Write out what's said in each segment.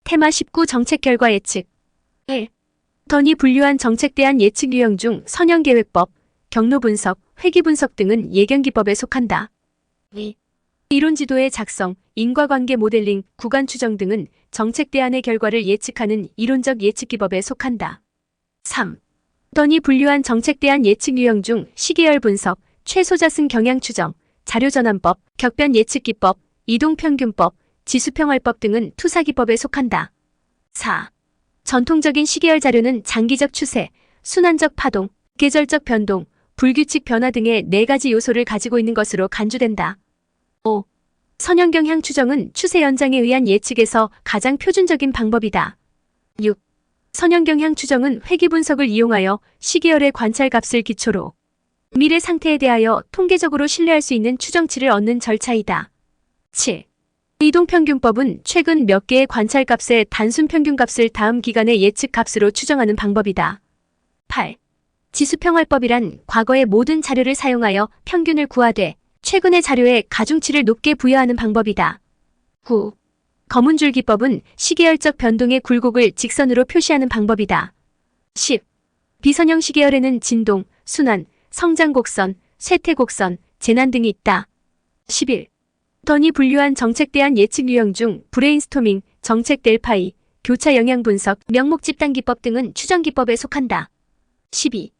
테마 19 정책 결과 예측 1. 던이 분류한 정책 대안 예측 유형 중 선형계획법, 경로 분석, 회기 분석 등은 예견기법에 속한다. 2. 이론 지도의 작성, 인과관계 모델링, 구간 추정 등은 정책 대안의 결과를 예측하는 이론적 예측기법에 속한다. 3. 던이 분류한 정책 대안 예측 유형 중 시계열 분석, 최소자승 경향 추정, 자료전환법, 격변 예측기법, 이동평균법, 지수평활법 등은 투사기법에 속한다. 4. 전통적인 시계열 자료는 장기적 추세, 순환적 파동, 계절적 변동, 불규칙 변화 등의 4가지 요소를 가지고 있는 것으로 간주된다. 5. 선형경향 추정은 추세 연장에 의한 예측에서 가장 표준적인 방법이다. 6. 선형경향 추정은 회기 분석을 이용하여 시계열의 관찰값을 기초로 미래 상태에 대하여 통계적으로 신뢰할 수 있는 추정치를 얻는 절차이다. 7. 이동평균법은 최근 몇 개의 관찰값의 단순 평균값을 다음 기간의 예측값으로 추정하는 방법이다. 8. 지수평활법이란 과거의 모든 자료를 사용하여 평균을 구하되 최근의 자료에 가중치를 높게 부여하는 방법이다. 9. 거문줄기법은 시계열적 변동의 굴곡을 직선으로 표시하는 방법이다. 10. 비선형 시계열에는 진동, 순환, 성장곡선, 쇠퇴곡선, 재난 등이 있다. 11. 던이 분류한 정책 대안 예측 유형 중 브레인스토밍, 정책 델파이, 교차 영향 분석, 명목 집단 기법 등은 추정 기법에 속한다. 12.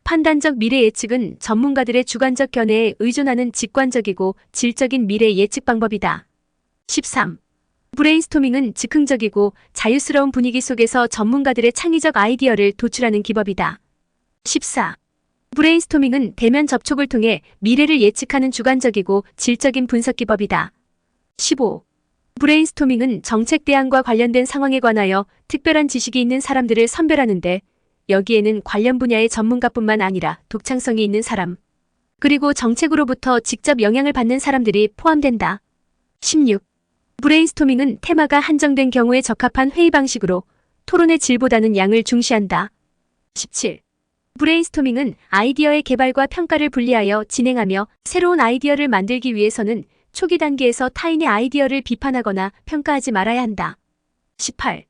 판단적 미래 예측은 전문가들의 주관적 견해에 의존하는 직관적이고 질적인 미래 예측 방법이다. 13. 브레인스토밍은 즉흥적이고 자유스러운 분위기 속에서 전문가들의 창의적 아이디어를 도출하는 기법이다. 14. 브레인스토밍은 대면 접촉을 통해 미래를 예측하는 주관적이고 질적인 분석 기법이다. 15. 브레인스토밍은 정책 대안과 관련된 상황에 관하여 특별한 지식이 있는 사람들을 선별하는데 여기에는 관련 분야의 전문가뿐만 아니라 독창성이 있는 사람, 그리고 정책으로부터 직접 영향을 받는 사람들이 포함된다. 16. 브레인스토밍은 테마가 한정된 경우에 적합한 회의 방식으로 토론의 질보다는 양을 중시한다. 17. 브레인스토밍은 아이디어의 개발과 평가를 분리하여 진행하며 새로운 아이디어를 만들기 위해서는 초기 단계에서 타인의 아이디어를 비판하거나 평가하지 말아야 한다. 18.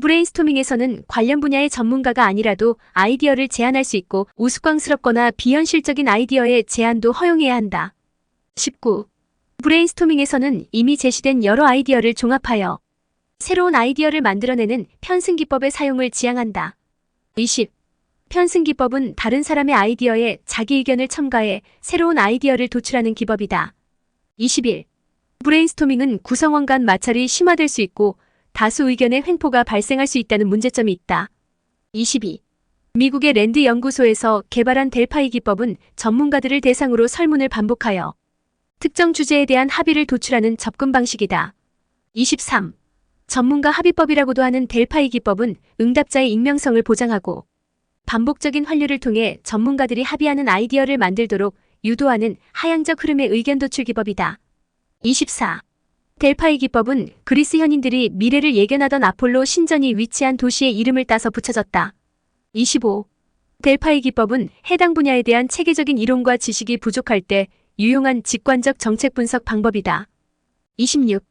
브레인스토밍에서는 관련 분야의 전문가가 아니라도 아이디어를 제안할 수 있고 우스꽝스럽거나 비현실적인 아이디어의 제안도 허용해야 한다. 19. 브레인스토밍에서는 이미 제시된 여러 아이디어를 종합하여 새로운 아이디어를 만들어내는 편승기법의 사용을 지향한다. 20. 편승기법은 다른 사람의 아이디어에 자기 의견을 첨가해 새로운 아이디어를 도출하는 기법이다. 21. 브레인스토밍은 구성원 간 마찰이 심화될 수 있고 다수 의견의 횡포가 발생할 수 있다는 문제점이 있다. 22. 미국의 랜드 연구소에서 개발한 델파이 기법은 전문가들을 대상으로 설문을 반복하여 특정 주제에 대한 합의를 도출하는 접근 방식이다. 23. 전문가 합의법이라고도 하는 델파이 기법은 응답자의 익명성을 보장하고 반복적인 환류를 통해 전문가들이 합의하는 아이디어를 만들도록 유도하는 하향적 흐름의 의견 도출 기법이다. 24. 델파이 기법은 그리스 현인들이 미래를 예견하던 아폴로 신전이 위치한 도시의 이름을 따서 붙여졌다. 25. 델파이 기법은 해당 분야에 대한 체계적인 이론과 지식이 부족할 때 유용한 직관적 정책 분석 방법이다. 26.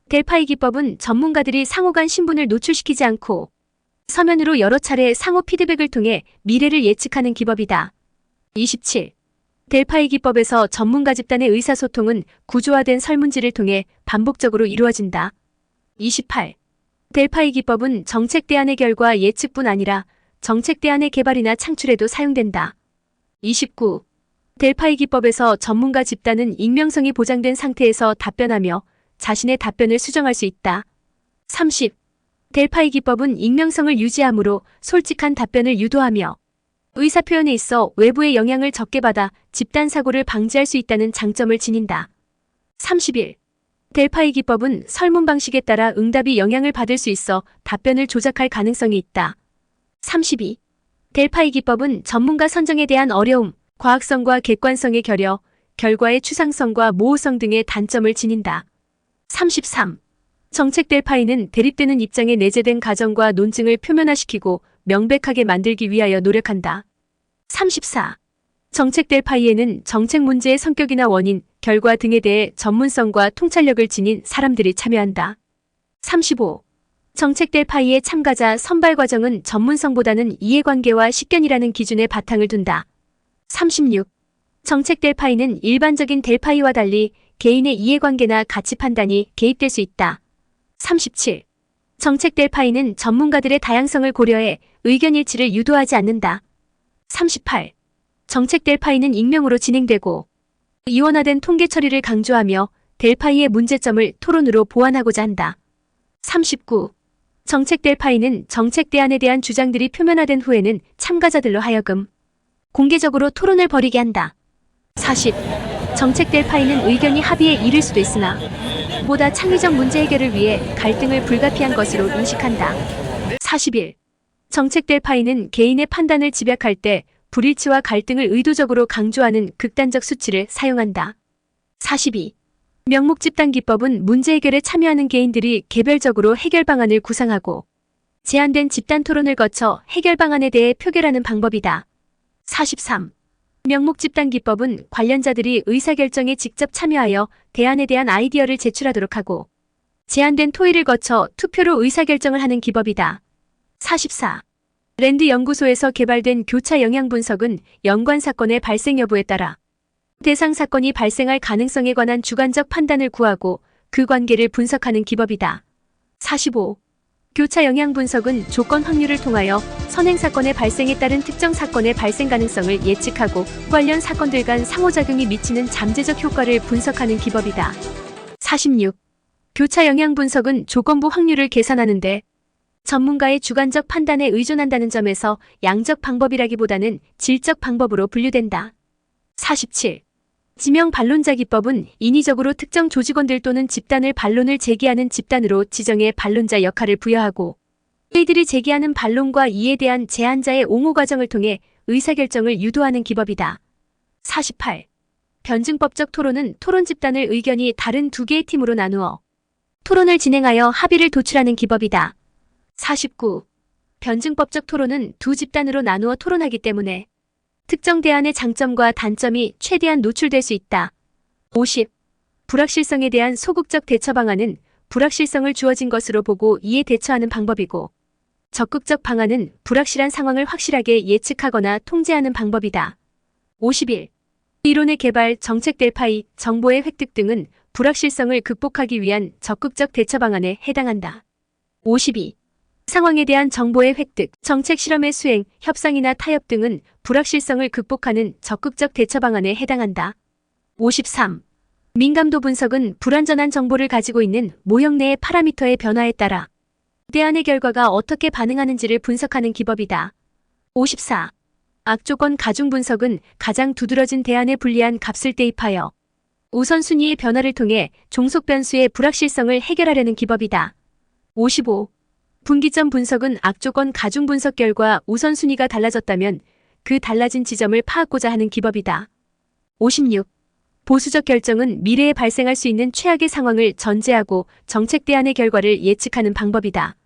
델파이 기법은 전문가들이 상호 간 신분을 노출시키지 않고 서면으로 여러 차례 상호 피드백을 통해 미래를 예측하는 기법이다. 27. 델파이 기법에서 전문가 집단의 의사소통은 구조화된 설문지를 통해 반복적으로 이루어진다. 28. 델파이 기법은 정책 대안의 결과 예측뿐 아니라 정책 대안의 개발이나 창출에도 사용된다. 29. 델파이 기법에서 전문가 집단은 익명성이 보장된 상태에서 답변하며 자신의 답변을 수정할 수 있다. 30. 델파이 기법은 익명성을 유지하므로 솔직한 답변을 유도하며 의사표현에 있어 외부의 영향을 적게 받아 집단 사고를 방지할 수 있다는 장점을 지닌다. 31. 델파이 기법은 설문 방식에 따라 응답이 영향을 받을 수 있어 답변을 조작할 가능성이 있다. 32. 델파이 기법은 전문가 선정에 대한 어려움, 과학성과 객관성의 결여, 결과의 추상성과 모호성 등의 단점을 지닌다. 33. 정책 델파이는 대립되는 입장에 내재된 가정과 논증을 표면화시키고 명백하게 만들기 위하여 노력한다. 34. 정책 델파이에는 정책 문제의 성격이나 원인, 결과 등에 대해 전문성과 통찰력을 지닌 사람들이 참여한다. 35. 정책될 파이의 참가자 선발 과정은 전문성보다는 이해관계와 식견이라는 기준에 바탕을 둔다. 36. 정책될 파이는 일반적인 델파이와 달리 개인의 이해관계나 가치 판단이 개입될 수 있다. 37. 정책될 파이는 전문가들의 다양성을 고려해 의견 일치를 유도하지 않는다. 38. 정책될 파이는 익명으로 진행되고 이원화된 통계 처리를 강조하며 델파이의 문제점을 토론으로 보완하고자 한다. 39. 정책될 파이는 정책 대안에 대한 주장들이 표면화된 후에는 참가자들로 하여금 공개적으로 토론을 벌이게 한다. 40. 정책될 파이는 의견이 합의에 이를 수도 있으나 보다 창의적 문제 해결을 위해 갈등을 불가피한 것으로 인식한다. 41. 정책될 파이는 개인의 판단을 집약할 때 불일치와 갈등을 의도적으로 강조하는 극단적 수치를 사용한다. 42. 명목 집단 기법은 문제 해결에 참여하는 개인들이 개별적으로 해결 방안을 구상하고 제한된 집단 토론을 거쳐 해결 방안에 대해 표결하는 방법이다. 43. 명목 집단 기법은 관련자들이 의사결정에 직접 참여하여 대안에 대한 아이디어를 제출하도록 하고 제한된 토의를 거쳐 투표로 의사결정을 하는 기법이다. 44. 랜드 연구소에서 개발된 교차 영향 분석은 연관 사건의 발생 여부에 따라 대상 사건이 발생할 가능성에 관한 주관적 판단을 구하고 그 관계를 분석하는 기법이다. 45. 교차 영향 분석은 조건 확률을 통하여 선행 사건의 발생에 따른 특정 사건의 발생 가능성을 예측하고 관련 사건들 간 상호작용이 미치는 잠재적 효과를 분석하는 기법이다. 46. 교차 영향 분석은 조건부 확률을 계산하는데 전문가의 주관적 판단에 의존한다는 점에서 양적 방법이라기보다는 질적 방법으로 분류된다. 47. 지명 반론자 기법은 인위적으로 특정 조직원들 또는 집단을 반론을 제기하는 집단으로 지정해 반론자 역할을 부여하고 이들이 제기하는 반론과 이에 대한 제안자의 옹호 과정을 통해 의사결정을 유도하는 기법이다. 48. 변증법적 토론은 토론 집단을 의견이 다른 두 개의 팀으로 나누어 토론을 진행하여 합의를 도출하는 기법이다. 49. 변증법적 토론은 두 집단으로 나누어 토론하기 때문에 특정 대안의 장점과 단점이 최대한 노출될 수 있다. 50. 불확실성에 대한 소극적 대처 방안은 불확실성을 주어진 것으로 보고 이에 대처하는 방법이고 적극적 방안은 불확실한 상황을 확실하게 예측하거나 통제하는 방법이다. 51. 이론의 개발, 정책 델파이, 정보의 획득 등은 불확실성을 극복하기 위한 적극적 대처 방안에 해당한다. 52. 상황에 대한 정보의 획득, 정책 실험의 수행, 협상이나 타협 등은 불확실성을 극복하는 적극적 대처 방안에 해당한다. 53. 민감도 분석은 불완전한 정보를 가지고 있는 모형 내의 파라미터의 변화에 따라 대안의 결과가 어떻게 반응하는지를 분석하는 기법이다. 54. 악조건 가중 분석은 가장 두드러진 대안에 불리한 값을 대입하여 우선순위의 변화를 통해 종속 변수의 불확실성을 해결하려는 기법이다. 55. 분기점 분석은 악조건 가중 분석 결과 우선순위가 달라졌다면 그 달라진 지점을 파악하고자 하는 기법이다. 56. 보수적 결정은 미래에 발생할 수 있는 최악의 상황을 전제하고 정책 대안의 결과를 예측하는 방법이다.